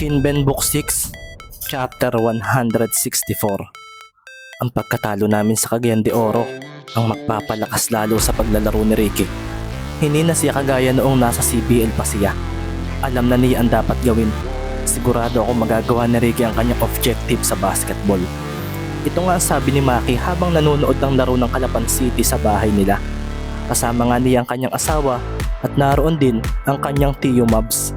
Kinben Book 6, Chapter 164. Ang pagkatalo namin sa Cagayan de Oro ang magpapalakas lalo sa paglalaro ni Ricky. Hindi na siya kagaya noong nasa CBL pa siya. Alam na niya ang dapat gawin. Sigurado ako magagawa ni Ricky ang kanyang objective sa basketball. Ito nga ang sabi ni Maki habang nanonood ng laro ng Calapan City sa bahay nila. Kasama nga niya ang kanyang asawa at naroon din ang kanyang Tio Mabs.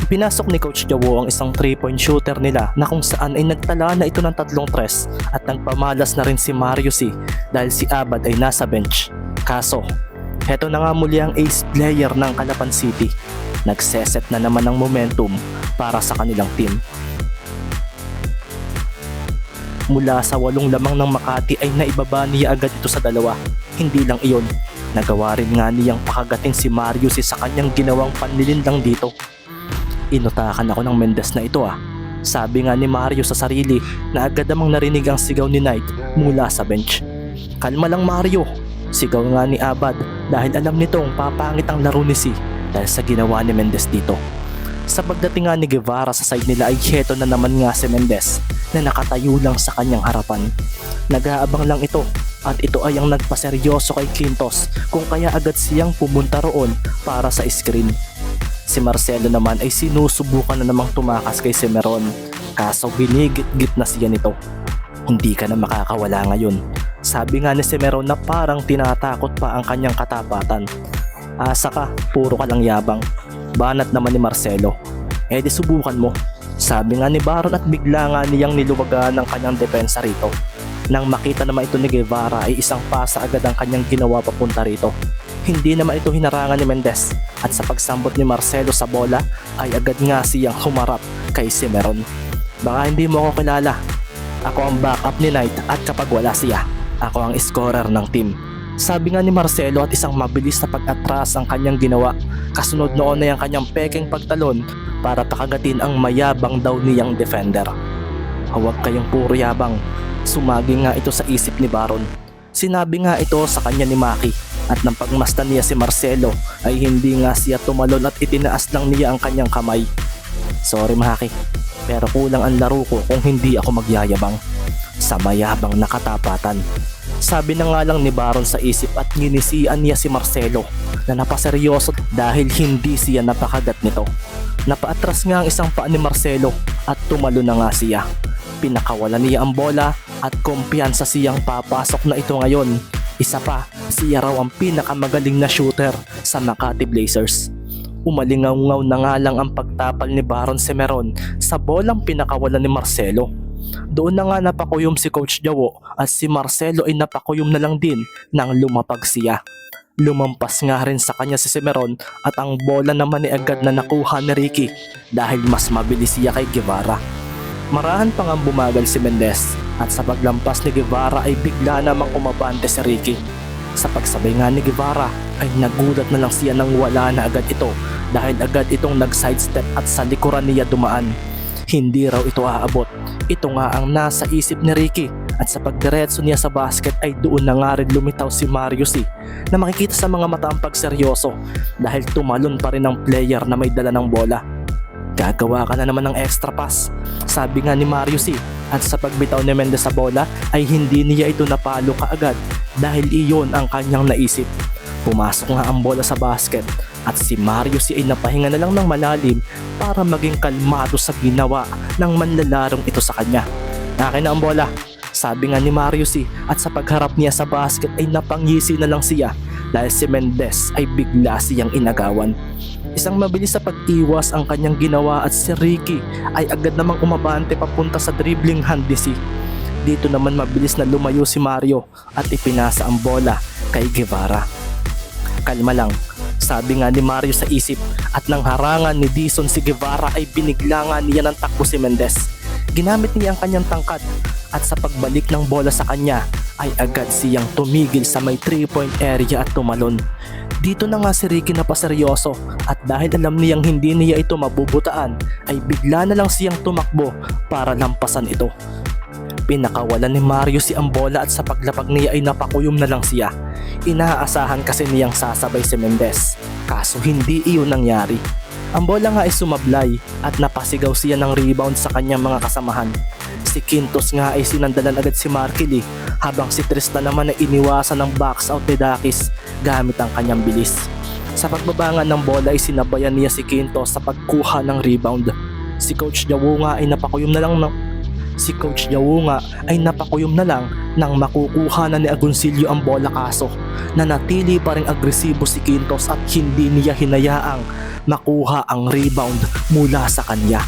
Pinasok ni Coach Jawo ang isang 3-point shooter nila na kung saan ay nagtala na ito ng 3 tres at nagpamalas na rin si Mario C dahil si Abad ay nasa bench. Kaso, heto na nga muli ang ace player ng Calapan City. Nagseset na naman ng momentum para sa kanilang team. Mula sa 8 lamang ng Makati ay naibaba niya agad ito sa 2. Hindi lang iyon, nagawa rin nga niyang pakagatin si Mario C sa kanyang ginawang panlilindang dito. Inutakan ako ng Mendez na ito Sabi nga ni Mario sa sarili na agad namang narinig ang sigaw ni Knight mula sa bench. Kalma lang Mario, sigaw nga ni Abad dahil alam nitong papangit ang laro ni C dahil sa ginawa ni Mendez dito. Sa pagdating nga ni Guevara sa side nila ay heto na naman nga si Mendez na nakatayo lang sa kanyang harapan. Nag-aabang lang ito at ito ay ang nagpaseryoso kay Quintos kung kaya agad siyang pumunta roon para sa screen. Si Marcelo naman ay sinusubukan na namang tumakas kay Semeron, kaso binigit-git na siya nito. Hindi ka na makakawala ngayon. Sabi nga ni Semeron na parang tinatakot pa ang kanyang katapatan. Asa ka, puro ka lang yabang. Banat naman ni Marcelo. Di subukan mo. Sabi nga ni Baron at bigla nga niyang niluwagan ng kanyang depensa rito. Nang makita naman ito ni Guevara ay isang pasa agad ang kanyang ginawa papunta rito. Hindi naman ito hinarangan ni Mendez at sa pagsambot ni Marcelo sa bola ay agad nga siyang humarap kay Semeron. Baka hindi mo ako kilala. Ako ang backup ni Knight at kapag wala siya, ako ang scorer ng team. Sabi nga ni Marcelo at isang mabilis na pag-atras ang kanyang ginawa. Kasunod noon na yung kanyang peking pagtalon para pakagatin ang mayabang daw niyang defender. Huwag kayong puro yabang. Sumagi nga ito sa isip ni Baron. Sinabi nga ito sa kanya ni Maki. At nang pagmasdan niya si Marcelo ay hindi nga siya tumalon at itinaas lang niya ang kanyang kamay. Sorry Maki, pero kulang ang laro ko kung hindi ako magyayabang. Sa mayabang na katapatan. Sabi na nga lang ni Baron sa isip at nginisian niya si Marcelo na napaseryoso dahil hindi siya napakagat nito. Napaatras nga ang isang paa ni Marcelo at tumalo na nga siya. Pinakawalan niya ang bola at kumpiyansa siyang papasok na ito ngayon. Isa pa, siya raw ang pinakamagaling na shooter sa Makati Blazers. Umalingaw-ngaw na nga lang ang pagtapal ni Baron Semeron sa bolang pinakawalan ni Marcelo. Doon na nga napakuyom si Coach Jawo at si Marcelo ay napakuyom na lang din nang lumapag siya. Lumampas nga rin sa kanya si Semeron at ang bola naman ay agad na nakuha ni Ricky dahil mas mabilis siya kay Guevara. Marahan pa nga bumagal si Mendez at sa paglampas ni Guevara ay bigla namang umabante si Ricky. Sa pagsabay nga ni Guevara ay nagulat na lang siya nang wala na agad ito dahil agad itong nag-sidestep at sa likuran niya dumaan. Hindi raw ito aabot. Ito nga ang nasa isip ni Ricky at sa pagdiretso niya sa basket ay doon na nga rin lumitaw si Mario C na makikita sa mga mata ang pagseryoso dahil tumalon pa rin ang player na may dala ng bola. Gagawa ka na naman ng extra pass, sabi nga ni Mario C at sa pagbitaw ni Mendez sa bola ay hindi niya ito napalo kaagad dahil iyon ang kanyang naisip. Pumasok nga ang bola sa basket at si Mario C ay napahinga na lang ng malalim para maging kalmado sa ginawa ng manlalarong ito sa kanya. Akin na ang bola, sabi nga ni Mario C at sa pagharap niya sa basket ay napangisi na lang siya dahil si Mendez ay bigla siyang inagawan. Isang mabilis sa pag-iwas ang kanyang ginawa at si Ricky ay agad namang umabante papunta sa dribbling hand ni C. Dito naman mabilis na lumayo si Mario at ipinasa ang bola kay Guevara. Kalma lang, sabi nga ni Mario sa isip at nang harangan ni Dison si Guevara ay binigla nga niya ng takbo si Mendez. Ginamit niya ang kanyang tangkad at sa pagbalik ng bola sa kanya ay agad siyang tumigil sa may 3-point area at tumalon. Dito na nga si Ricky na paseryoso at dahil alam niyang hindi niya ito mabubutaan ay bigla na lang siyang tumakbo para lampasan ito. Pinakawalan ni Mario si ang bola at sa paglapag niya ay napakuyom na lang siya. Inaasahan kasi niyang sasabay si Mendez, kaso hindi iyon nangyari. Ang bola nga ay sumablay at napasigaw siya ng rebound sa kanyang mga kasamahan. Si Quintos nga ay sinandalan agad si Markil habang si Tristan naman ay iniwasan ng box out ni Dakis gamit ang kanyang bilis. Sa pagbabangan ng bola ay sinabayan niya si Quintos sa pagkuha ng rebound. Si Coach Jawo nga ay napakuyom na lang nang makukuha na ni Agoncillo ang bola, kaso nanatili pa ring agresibo si Quintos at hindi niya hinayaang makuha ang rebound mula sa kanya.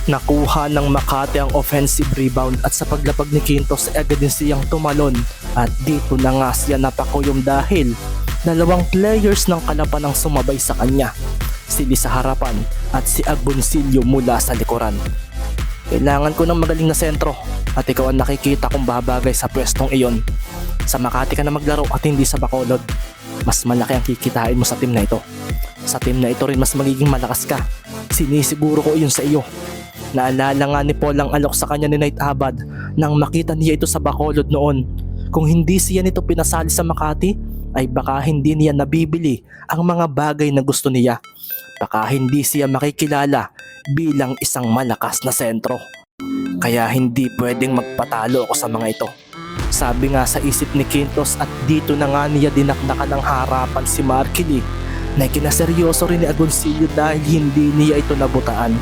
Nakuha ng Makati ang offensive rebound at sa paglapag ni Quintos ay agad din siyang tumalon at dito na nga siya napakuyom dahil dalawang players ng Kalapan ang sumabay sa kanya, si Lee sa harapan at si Agoncillo mula sa likuran. Kailangan ko ng magaling na sentro at ikaw ang nakikita kong babagay sa pwestong iyon. Sa Makati ka na maglaro at hindi sa Bacolod. Mas malaki ang kikitain mo sa team na ito. Sa team na ito rin mas magiging malakas ka. Sinisiguro ko iyon sa iyo. Naalala nga ni Paul ang alok sa kanya ni Knight Abad nang makita niya ito sa Bacolod noon. Kung hindi siya nito pinasali sa Makati, ay baka hindi niya nabibili ang mga bagay na gusto niya. Baka hindi siya makikilala bilang isang malakas na sentro. Kaya hindi pwedeng magpatalo ako sa mga ito. Sabi nga sa isip ni Quintos at dito na nga niya dinakdakan ng harapan si Markil na kinaseryoso rin ni Agoncillo dahil hindi niya ito nabutaan.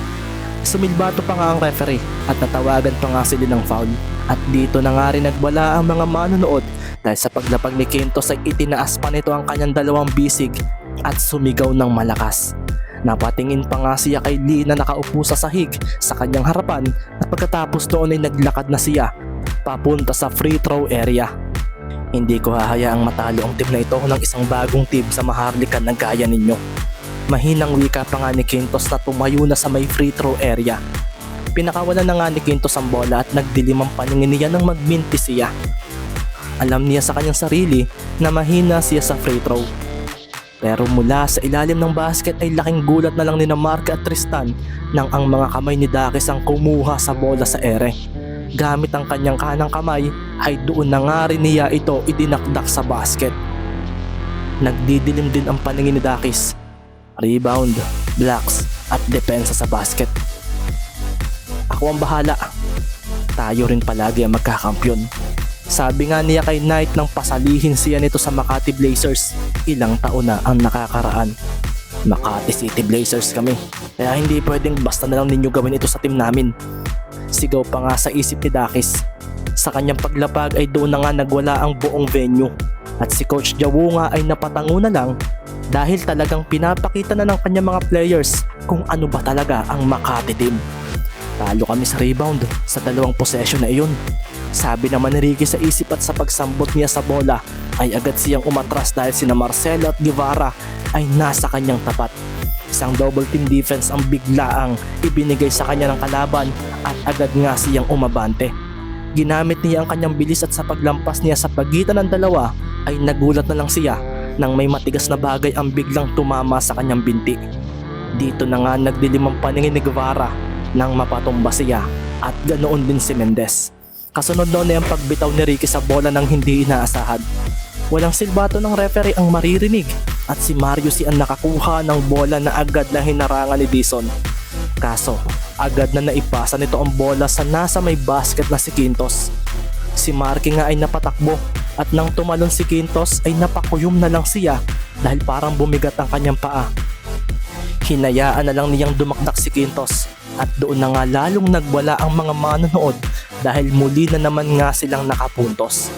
Sumilbato pa nga ang referee at natawagan pa nga sila ng foul. At dito na nga rin nagwala ang mga manonood dahil sa paglapag ni Quintos ay itinaas pa nito ang kanyang dalawang bisig at sumigaw ng malakas. Napatingin pa nga siya kay Lee na nakaupo sa sahig sa kanyang harapan at pagkatapos noon ay naglakad na siya papunta sa free throw area. Hindi ko hahayaang matalo ang team na ito ng isang bagong team sa Maharlika na gaya ninyo. Mahinang wika pa nga ni Quintos na tumayo na sa may free throw area. Pinakawalan na nga ni Quintos ang bola at nagdilim ang paningin niya nang magminti siya. Alam niya sa kanyang sarili na mahina siya sa free throw. Pero mula sa ilalim ng basket ay laking gulat na lang ni Mark at Tristan nang ang mga kamay ni Dakis ang kumuha sa bola sa ere. Gamit ang kanyang kanang kamay ay doon na nga rin niya ito idinakdak sa basket. Nagdidilim din ang paningin ni Dakis. Rebound, blocks at depensa sa basket. Ako ang bahala. Tayo rin palagi ang magkakampyon. Sabi nga niya kay Knight nang pasalihin siya nito sa Makati Blazers. Ilang taon na ang nakakaraan. Makati City Blazers kami. Kaya hindi pwedeng basta na lang ninyo gawin ito sa team namin. Sigaw pa nga sa isip ni Dakis. Sa kanyang paglapag ay doon na nga nagwala ang buong venue. At si Coach Jawo nga ay napatango na lang dahil talagang pinapakita na ng kanyang mga players kung ano ba talaga ang Makati team. Talo kami sa rebound sa dalawang possession na iyon. Sabi naman ni Ricky sa isip at sa pagsambot niya sa bola ay agad siyang umatras dahil sina Marcelo at Guevara ay nasa kanyang tapat. Isang double team defense ang biglaang ibinigay sa kanya ng kalaban at agad nga siyang umabante. Ginamit niya ang kanyang bilis at sa paglampas niya sa pagitan ng dalawa ay nagulat na lang siya nang may matigas na bagay ang biglang tumama sa kanyang binti. Dito na nga nagdilim ang paningin ni Guevara nang mapatumba siya at ganoon din si Mendez. Kasunod noon ay ang pagbitaw ni Ricky sa bola nang hindi inaasahan. Walang silbato ng referee ang maririnig at si Mario ang nakakuha ng bola na agad na hinarangan ni Dizon. Kaso agad na naipasa nito ang bola sa nasa may basket na si Quintos. Si Marky nga ay napatakbo at nang tumalon si Quintos ay napakuyom na lang siya dahil parang bumigat ang kanyang paa. Hinayaan na lang niyang dumakdak si Quintos at doon na nga lalong nagwala ang mga manonood dahil muli na naman nga silang nakapuntos.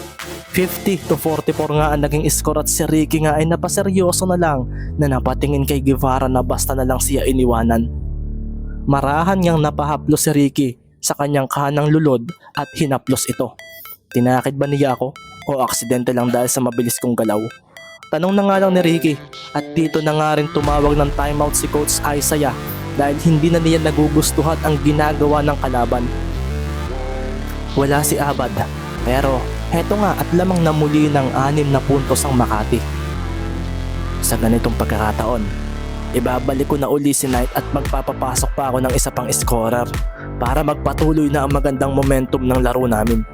50-44 nga ang naging score at si Ricky nga ay napaseryoso na lang na napatingin kay Guevara na basta na lang siya iniwanan. Marahan niyang napahaplos si Ricky sa kanyang kanang lulod at hinaplos ito. Tinakid ba niya ako o aksidente lang dahil sa mabilis kong galaw? Tanong na nga lang ni Ricky at dito na nga rin tumawag ng timeout si Coach Isaiah dahil hindi na niya nagugustuhan ang ginagawa ng kalaban. Wala si Abad pero heto nga at lamang na muli ng 6 na puntos ang Makati. Sa ganitong pagkakataon, ibabalik ko na uli si Knight at magpapapasok pa ako ng isa pang scorer para magpatuloy na ang magandang momentum ng laro namin.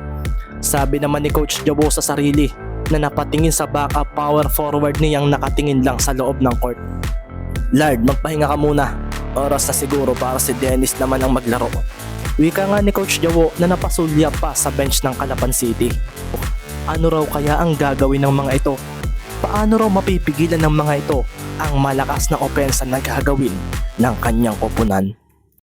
Sabi naman ni Coach Jawo sa sarili na napatingin sa backup power forward niyang nakatingin lang sa loob ng court. Lard, magpahinga ka muna. Oras na siguro para si Dennis naman ang maglaro. Wika nga ni Coach Jawo na napasulya pa sa bench ng Calapan City. Ano raw kaya ang gagawin ng mga ito? Paano raw mapipigilan ng mga ito ang malakas na opensa na gagawin ng kanyang koponan?